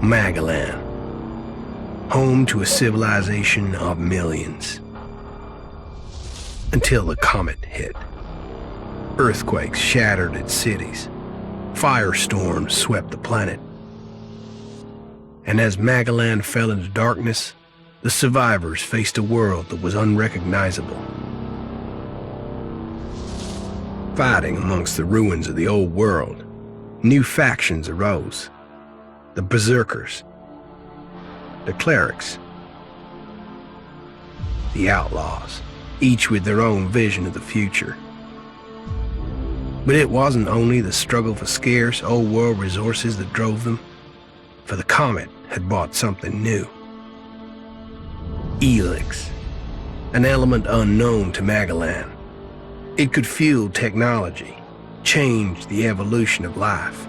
Magellan, home to a civilization of millions. Until the comet hit. Earthquakes shattered its cities. Firestorms swept the planet. And as Magellan fell into darkness, the survivors faced a world that was unrecognizable. Fighting amongst the ruins of the old world, new factions arose. The Berserkers, the Clerics, the Outlaws, each with their own vision of the future. But it wasn't only the struggle for scarce old world resources that drove them, for the comet had brought something new. Elex, an element unknown to Magellan. It could fuel technology, change the evolution of life,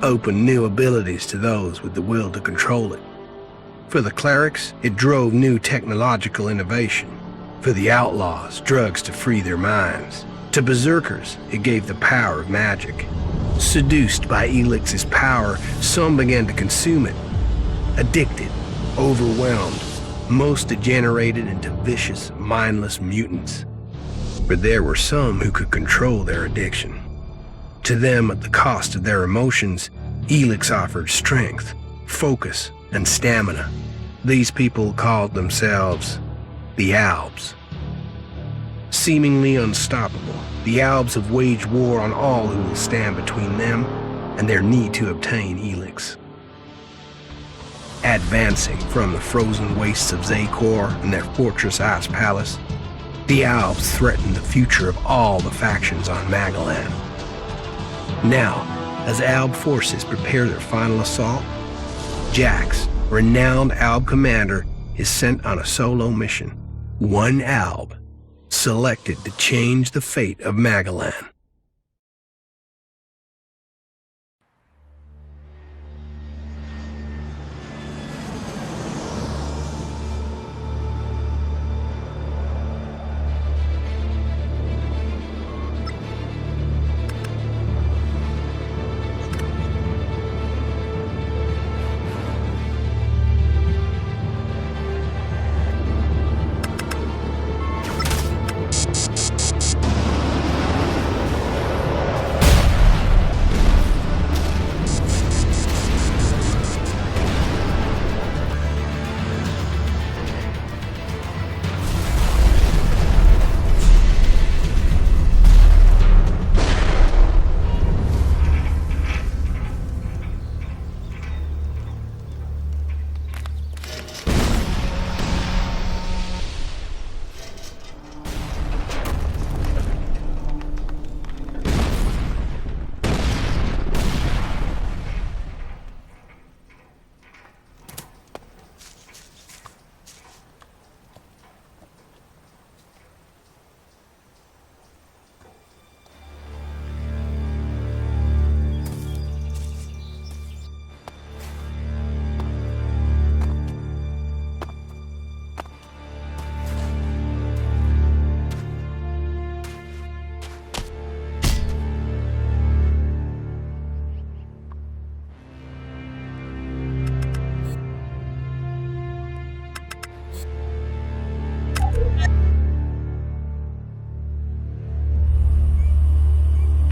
open new abilities to those with the will to control it. For the Clerics, it drove new technological innovation. For the Outlaws, drugs to free their minds. To Berserkers, it gave the power of magic. Seduced by Elix's power, some began to consume it. Addicted, overwhelmed, most degenerated into vicious, mindless mutants. But there were some who could control their addiction. To them, at the cost of their emotions, Elex offered strength, focus, and stamina. These people called themselves the Albs. Seemingly unstoppable, the Albs have waged war on all who will stand between them and their need to obtain Elex. Advancing from the frozen wastes of Zakor and their fortress ice palace, the Albs threaten the future of all the factions on Magellan. Now, as Alb forces prepare their final assault, Jax, renowned Alb commander, is sent on a solo mission. One Alb, selected to change the fate of Magellan.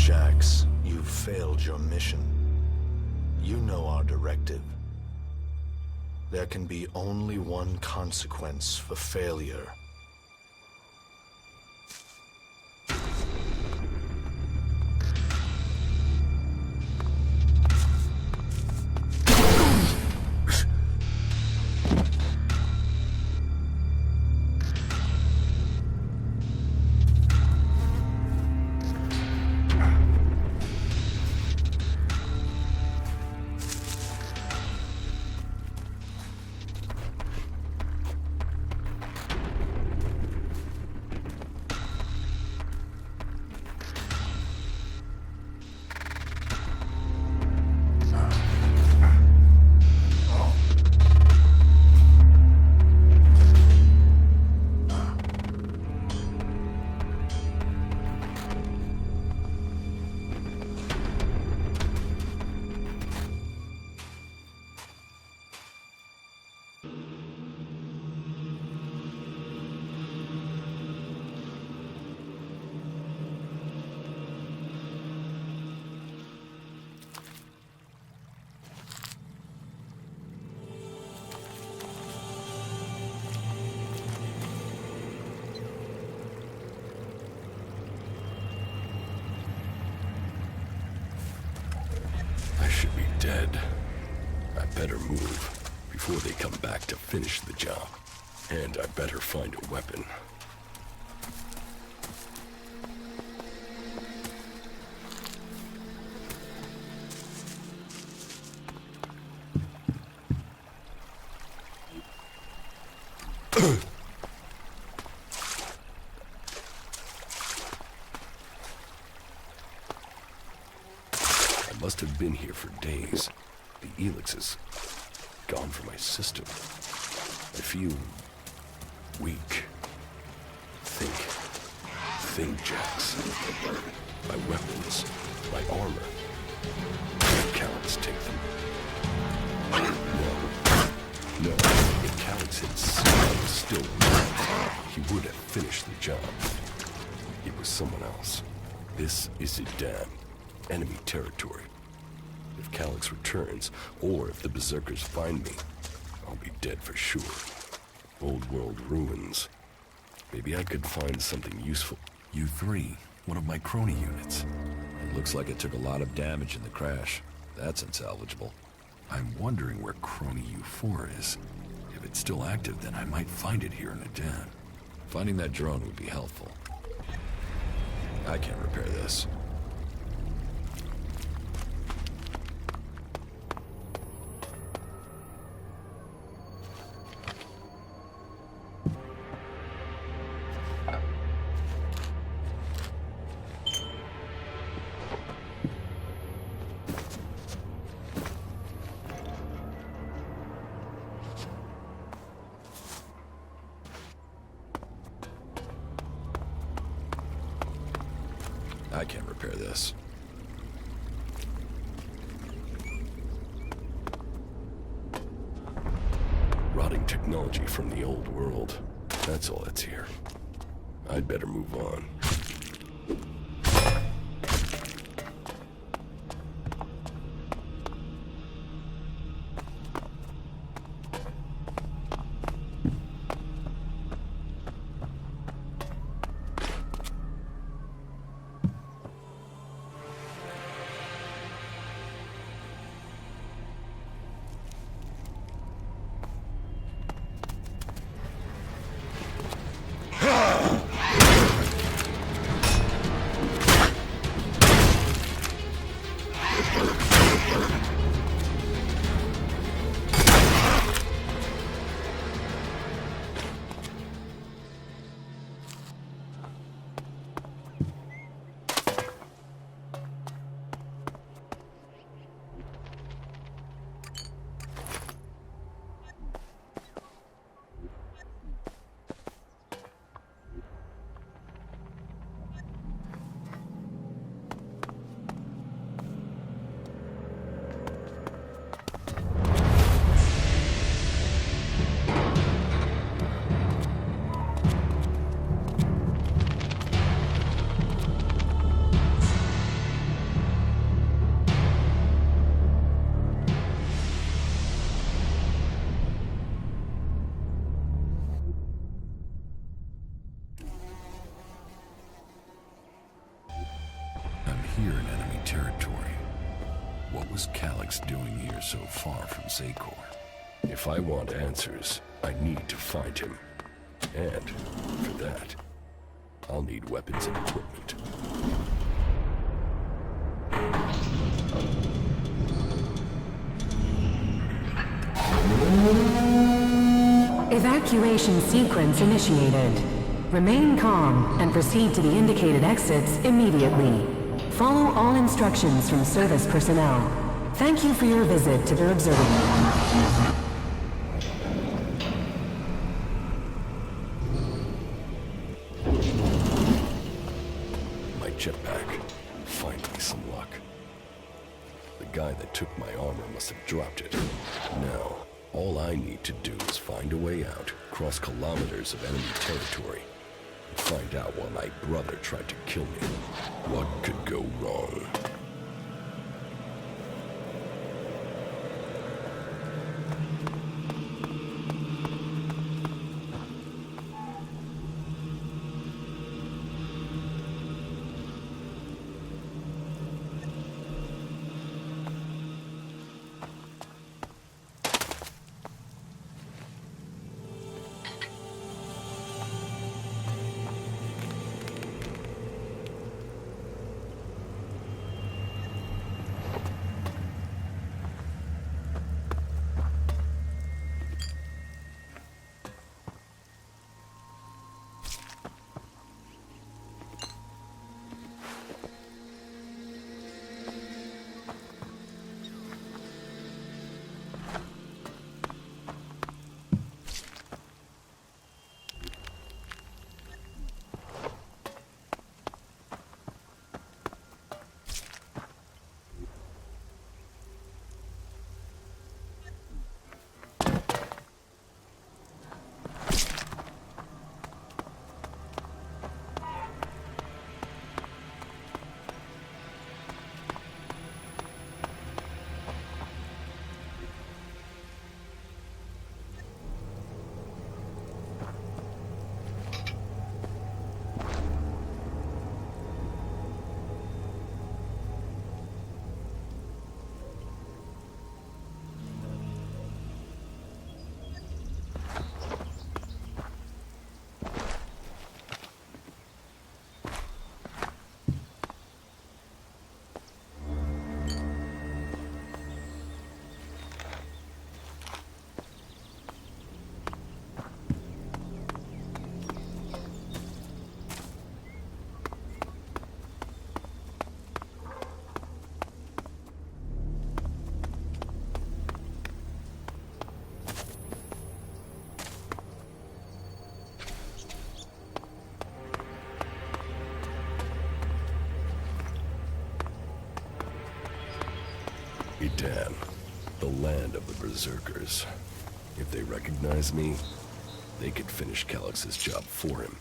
Jax, you've failed your mission. You know our directive. There can be only one consequence for failure. dead. I better move before they come back to finish the job. And I better find a weapon. I must have been here for days. The Elex is gone from my system. I feel weak. Think, Jax. My weapons, my armor. Calyx take them. No. If Calyx had seen I was still alive, he would have finished the job. It was someone else. This is Idan. Enemy territory. If Calyx returns, or if the Berserkers find me, I'll be dead for sure. Old world ruins. Maybe I could find something useful. U3, one of my crony units. It looks like it took a lot of damage in the crash. That's unsalvageable. I'm wondering where crony U4 is. If it's still active, then I might find it here in Idan. Finding that drone would be helpful. I can't repair this. I can't repair this. Rotting technology from the old world. That's all that's here. I'd better move on. Here in enemy territory. What was Calyx doing here so far from Zakor? If I want answers, I need to find him. And, for that, I'll need weapons and equipment. Evacuation sequence initiated. Remain calm and proceed to the indicated exits immediately. Follow all instructions from service personnel. Thank you for your visit to the observatory. My jetpack. Finally some luck. The guy that took my armor must have dropped it. Now, all I need to do is find a way out, cross kilometers of enemy territory, and find out why my brother tried to kill me. What could go wrong? Dam, the land of the Berserkers. If they recognize me, they could finish Calix's job for him.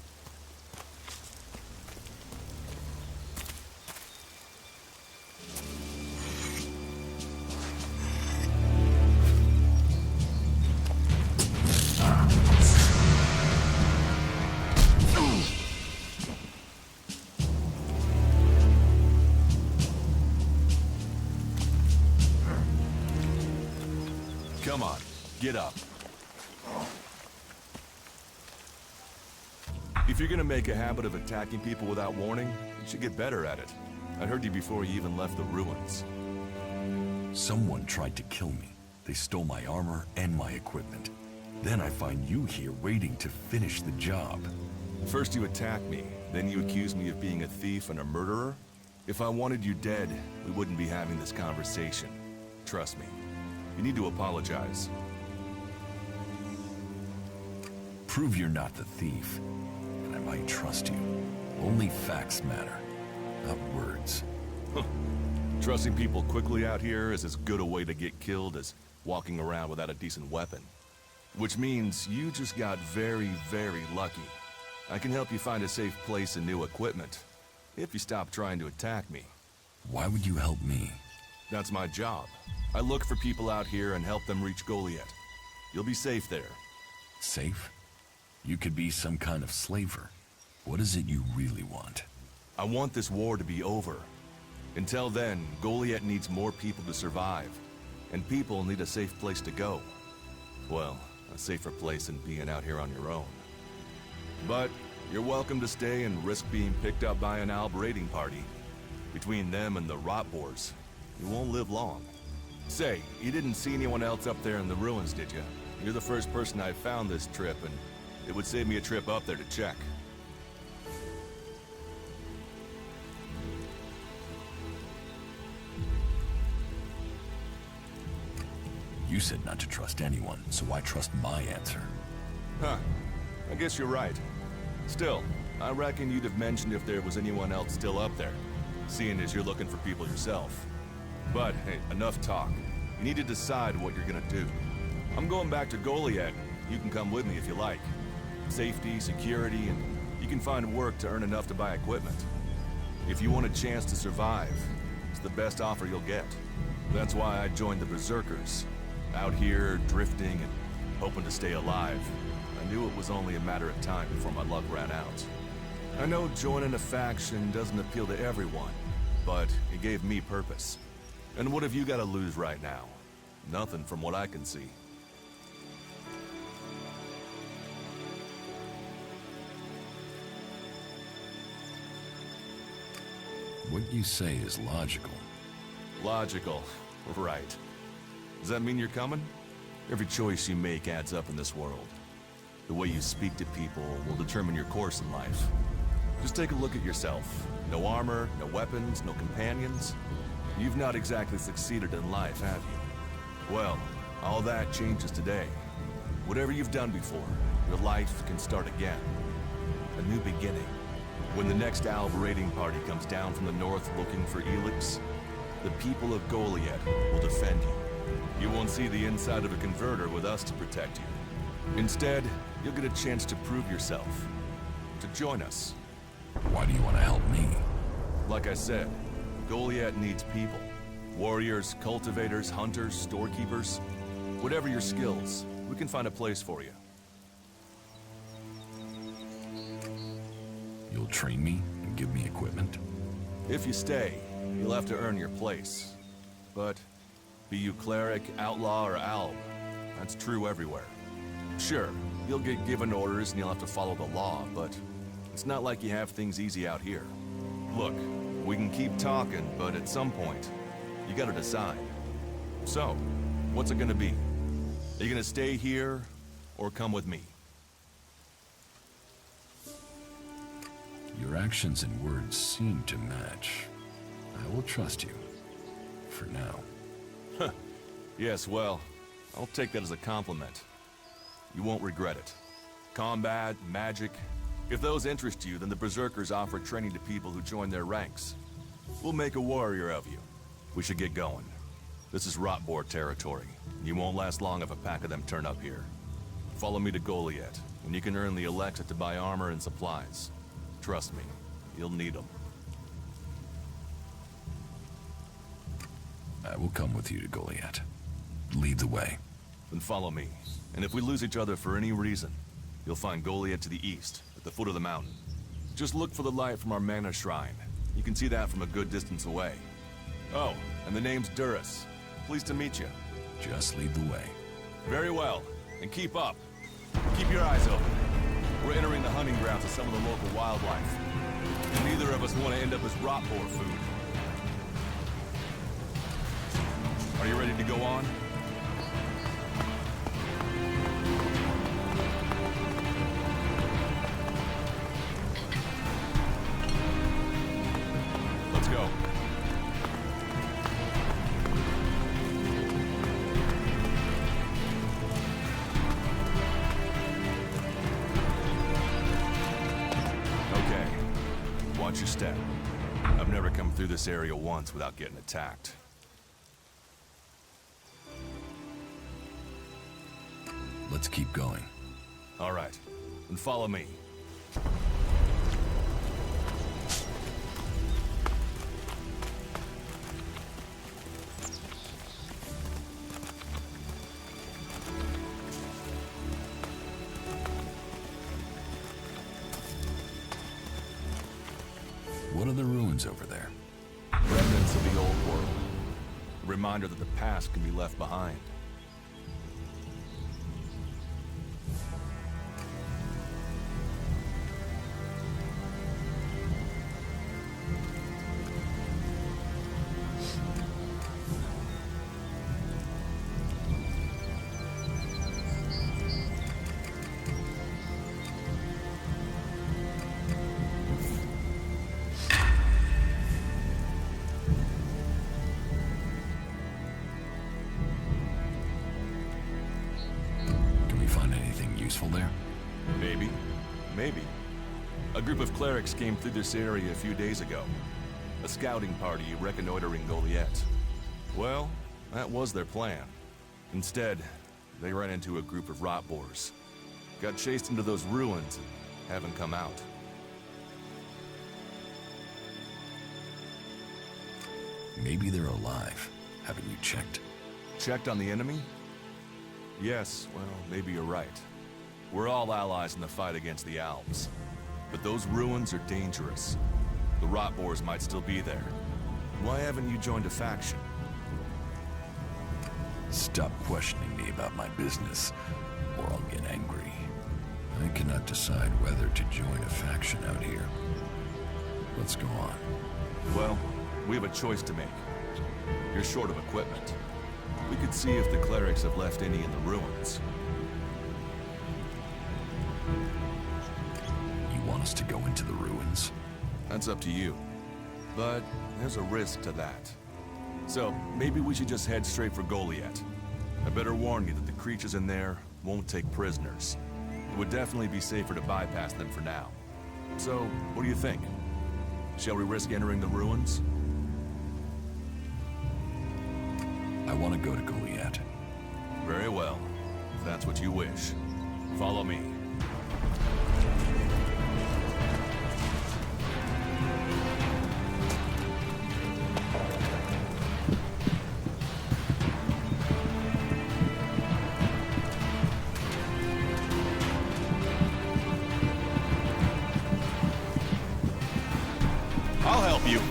Come on, get up. If you're gonna make a habit of attacking people without warning, you should get better at it. I heard you before you even left the ruins. Someone tried to kill me. They stole my armor and my equipment. Then I find you here waiting to finish the job. First you attack me, then you accuse me of being a thief and a murderer? If I wanted you dead, we wouldn't be having this conversation. Trust me. You need to apologize. Prove you're not the thief, and I might trust you. Only facts matter, not words. Trusting people quickly out here is as good a way to get killed as walking around without a decent weapon. Which means you just got very, very lucky. I can help you find a safe place and new equipment, if you stop trying to attack me. Why would you help me? That's my job. I look for people out here and help them reach Goliath. You'll be safe there. Safe? You could be some kind of slaver. What is it you really want? I want this war to be over. Until then, Goliath needs more people to survive. And people need a safe place to go. Well, a safer place than being out here on your own. But you're welcome to stay and risk being picked up by an Alb raiding party. Between them and the rot boars, you won't live long. Say, you didn't see anyone else up there in the ruins, did you? You're the first person I found this trip, and it would save me a trip up there to check. You said not to trust anyone, so I trust my answer. Huh. I guess you're right. Still, I reckon you'd have mentioned if there was anyone else still up there, seeing as you're looking for people yourself. But, hey, enough talk. You need to decide what you're gonna do. I'm going back to Goliath. You can come with me if you like. Safety, security, and you can find work to earn enough to buy equipment. If you want a chance to survive, it's the best offer you'll get. That's why I joined the Berserkers. Out here, drifting and hoping to stay alive. I knew it was only a matter of time before my luck ran out. I know joining a faction doesn't appeal to everyone, but it gave me purpose. And what have you got to lose right now? Nothing from what I can see. What you say is logical. Logical, right. Does that mean you're coming? Every choice you make adds up in this world. The way you speak to people will determine your course in life. Just take a look at yourself. No armor, no weapons, no companions. You've not exactly succeeded in life, have you? Well, all that changes today. Whatever you've done before, your life can start again. A new beginning. When the next Alb raiding party comes down from the north looking for Elex, the people of Goliath will defend you. You won't see the inside of a converter with us to protect you. Instead, you'll get a chance to prove yourself. To join us. Why do you want to help me? Like I said, Goliath needs people. Warriors, cultivators, hunters, storekeepers. Whatever your skills, we can find a place for you. You'll train me and give me equipment? If you stay, you'll have to earn your place. But be you cleric, outlaw, or alb, that's true everywhere. Sure, you'll get given orders and you'll have to follow the law, but it's not like you have things easy out here. Look, we can keep talking, but at some point, you gotta decide. So, what's it gonna be? Are you gonna stay here, or come with me? Your actions and words seem to match. I will trust you. For now. Yes, well, I'll take that as a compliment. You won't regret it. Combat, magic. If those interest you, then the Berserkers offer training to people who join their ranks. We'll make a warrior of you. We should get going. This is Rotboar territory. You won't last long if a pack of them turn up here. Follow me to Goliath, and you can earn the Elex to buy armor and supplies. Trust me, you'll need them. I will come with you to Goliath. Lead the way. Then follow me, and if we lose each other for any reason, you'll find Goliath to the east, at the foot of the mountain. Just look for the light from our mana shrine. You can see that from a good distance away. Oh, and the name's Duras. Pleased to meet you. Just lead the way. Very well, and keep up. Keep your eyes open. We're entering the hunting grounds of some of the local wildlife. And neither of us want to end up as Rotboar food. Are you ready to go on? Let's go. Okay. Watch your step. I've never come through this area once without getting attacked. Let's keep going. All right, then follow me. What are the ruins over there? Remnants of the old world. A reminder that the past can be left behind. Useful there? Maybe. Maybe. A group of clerics came through this area a few days ago. A scouting party reconnoitering Goliath. Well, that was their plan. Instead, they ran into a group of Rotboars. Got chased into those ruins and haven't come out. Maybe they're alive. Haven't you checked? Checked on the enemy? Yes, well, maybe you're right. We're all allies in the fight against the Alps. But those ruins are dangerous. The Rotboars might still be there. Why haven't you joined a faction? Stop questioning me about my business, or I'll get angry. I cannot decide whether to join a faction out here. Let's go on. Well, we have a choice to make. You're short of equipment. We could see if the clerics have left any in the ruins. You want us to go into the ruins? That's up to you. But there's a risk to that. So, maybe we should just head straight for Goliath. I better warn you that the creatures in there won't take prisoners. It would definitely be safer to bypass them for now. So, what do you think? Shall we risk entering the ruins? I want to go to Goliath. Very well. If that's what you wish. Follow me. I'll help you.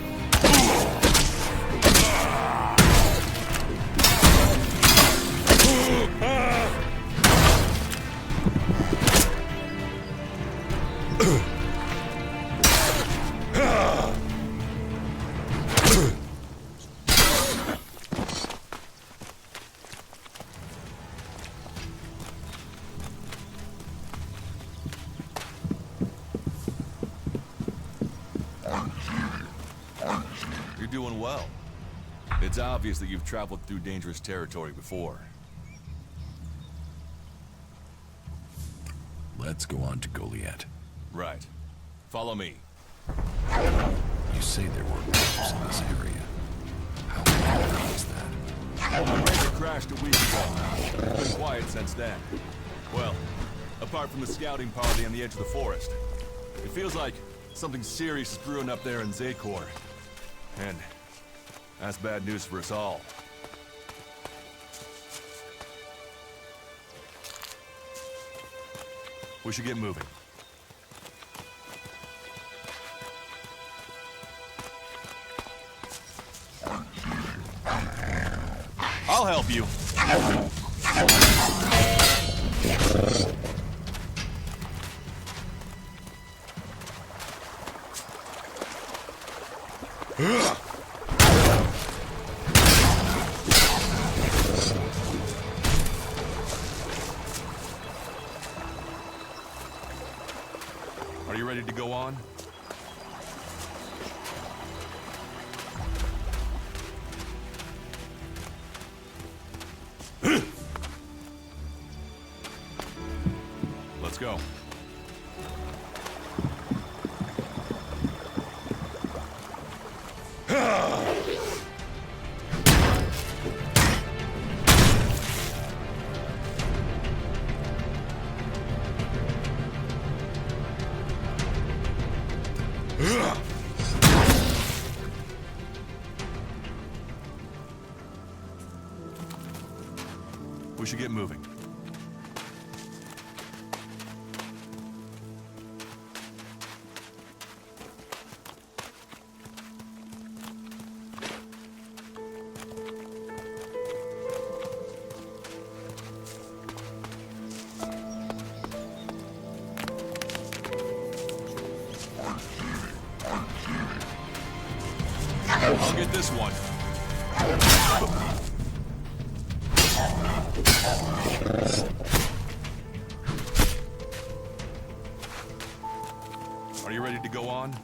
You're doing well. It's obvious that you've traveled through dangerous territory before. Let's go on to Goliath. Right. Follow me. You say there were wolves in this area. How long ago was that? It crashed a week ago. It's been quiet since then. Well, apart from the scouting party on the edge of the forest. It feels like something serious is brewing up there in Zakor. And that's bad news for us all. We should get moving. I'll help you. Are you ready to go on? Let's go. We should get moving. I'll get this one. Are you ready to go on?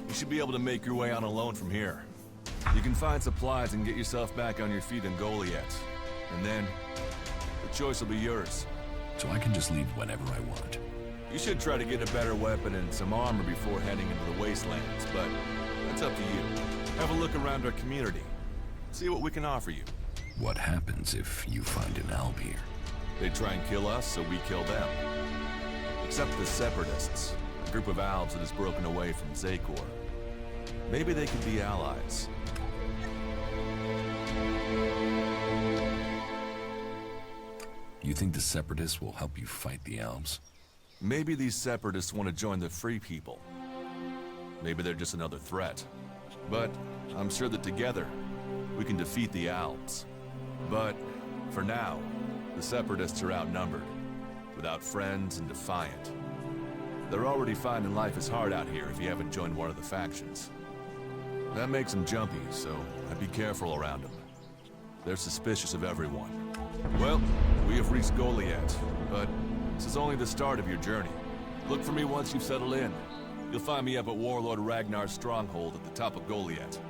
You should be able to make your way on alone from here. You can find supplies and get yourself back on your feet in Goliath. And then, the choice will be yours. So I can just leave whenever I want. You should try to get a better weapon and some armor before heading into the wastelands, but that's up to you. Have a look around our community. See what we can offer you. What happens if you find an alb here? They try and kill us, so we kill them. Except the Separatists, a group of Albs that has broken away from Zakor. Maybe they could be allies. You think the Separatists will help you fight the Albs? Maybe these Separatists want to join the Free People. Maybe they're just another threat. But I'm sure that together, we can defeat the Albs. But for now, the Separatists are outnumbered, without friends and defiant. They're already finding life is hard out here if you haven't joined one of the factions. That makes them jumpy, so I'd be careful around them. They're suspicious of everyone. Well, we have reached Goliath, but this is only the start of your journey. Look for me once you've settled in. You'll find me up at Warlord Ragnar's stronghold at the top of Goliath.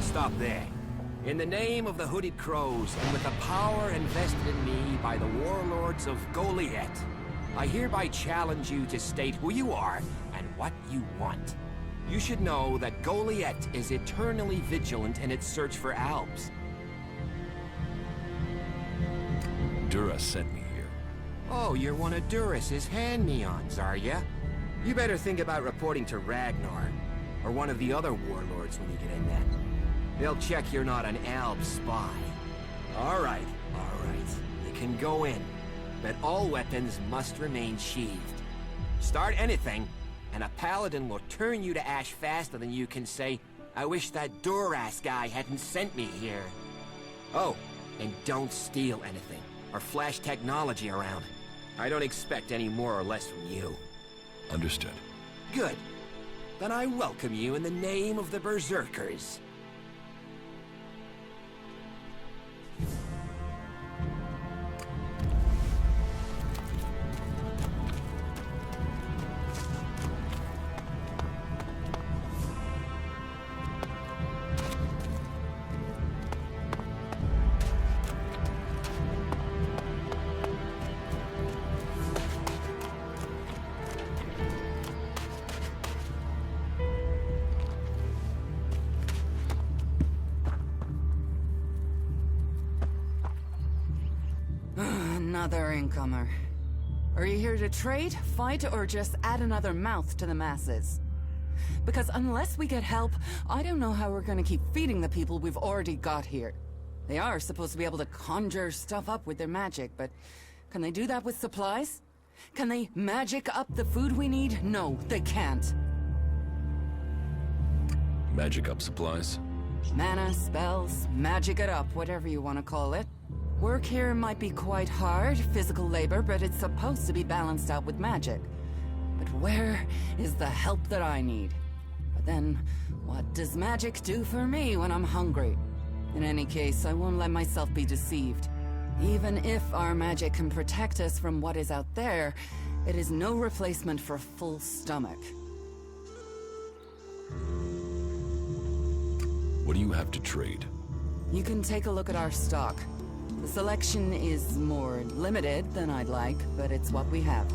Stop there. In the name of the Hooded Crows, and with the power invested in me by the warlords of Goliath, I hereby challenge you to state who you are and what you want. You should know that Goliath is eternally vigilant in its search for Albs. Dura sent me here. Oh, you're one of Duras's hand-me-ons, are ya? You better think about reporting to Ragnar. or one of the other warlords when you get in there. They'll check you're not an Alb spy. All right. You can go in, but all weapons must remain sheathed. Start anything, and a paladin will turn you to ash faster than you can say, "I wish that Duras guy hadn't sent me here." Oh, and don't steal anything, or flash technology around. I don't expect any more or less from you. Understood. Good. Then I welcome you in the name of the Berserkers. Another incomer. Are you here to trade, fight, or just add another mouth to the masses? Because unless we get help, I don't know how we're gonna keep feeding the people we've already got here. They are supposed to be able to conjure stuff up with their magic, but can they do that with supplies? Can they magic up the food we need? No, they can't. Magic up supplies? Mana, spells, magic it up, whatever you want to call it. Work here might be quite hard, physical labor, but it's supposed to be balanced out with magic. But where is the help that I need? But then, what does magic do for me when I'm hungry? In any case, I won't let myself be deceived. Even if our magic can protect us from what is out there, it is no replacement for a full stomach. What do you have to trade? You can take a look at our stock. The selection is more limited than I'd like, but it's what we have.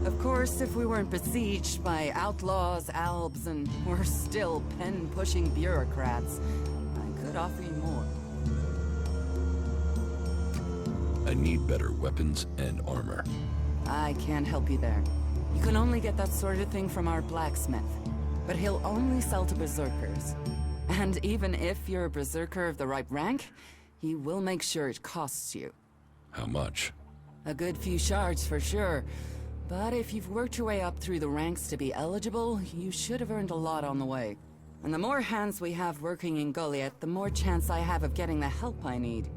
Of course, if we weren't besieged by outlaws, albs, and we're still pen-pushing bureaucrats, I could offer you more. I need better weapons and armor. I can't help you there. You can only get that sort of thing from our blacksmith, but he'll only sell to berserkers. And even if you're a berserker of the right rank, he will make sure it costs you. How much? A good few shards for sure. But if you've worked your way up through the ranks to be eligible, you should have earned a lot on the way. And the more hands we have working in Goliath, the more chance I have of getting the help I need.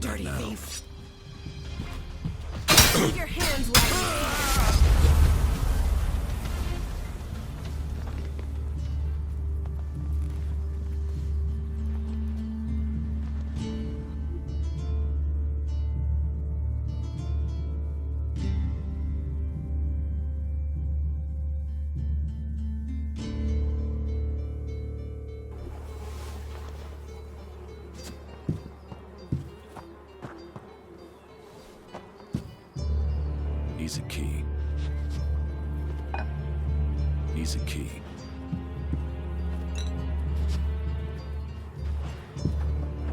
Dirty thief! Keep your hands wide! Needs a key. Needs a key.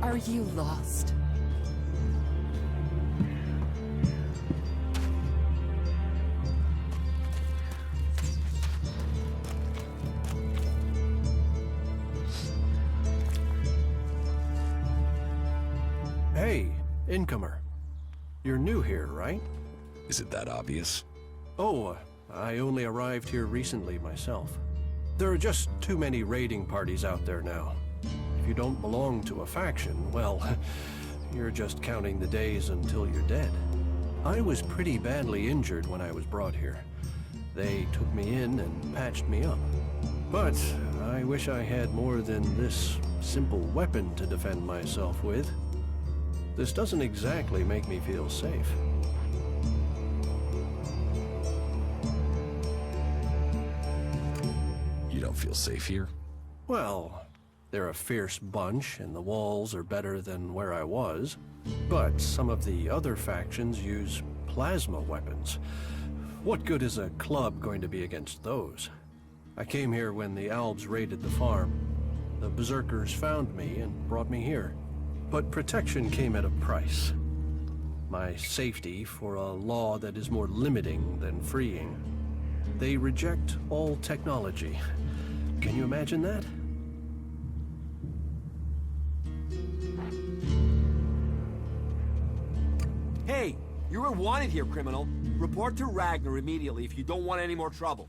Are you lost? Hey, incomer. You're new here, right? Is it that obvious? Oh, I only arrived here recently myself. There are just too many raiding parties out there now. If you don't belong to a faction, well, you're just counting the days until you're dead. I was pretty badly injured when I was brought here. They took me in and patched me up. But I wish I had more than this simple weapon to defend myself with. This doesn't exactly make me feel safe. You don't feel safe here? Well, they're a fierce bunch, and the walls are better than where I was. But some of the other factions use plasma weapons. What good is a club going to be against those? I came here when the Albs raided the farm. The Berserkers found me and brought me here. But protection came at a price. My safety for a law that is more limiting than freeing. They reject all technology. Can you imagine that? Hey, you're wanted here, criminal. Report to Ragnar immediately if you don't want any more trouble.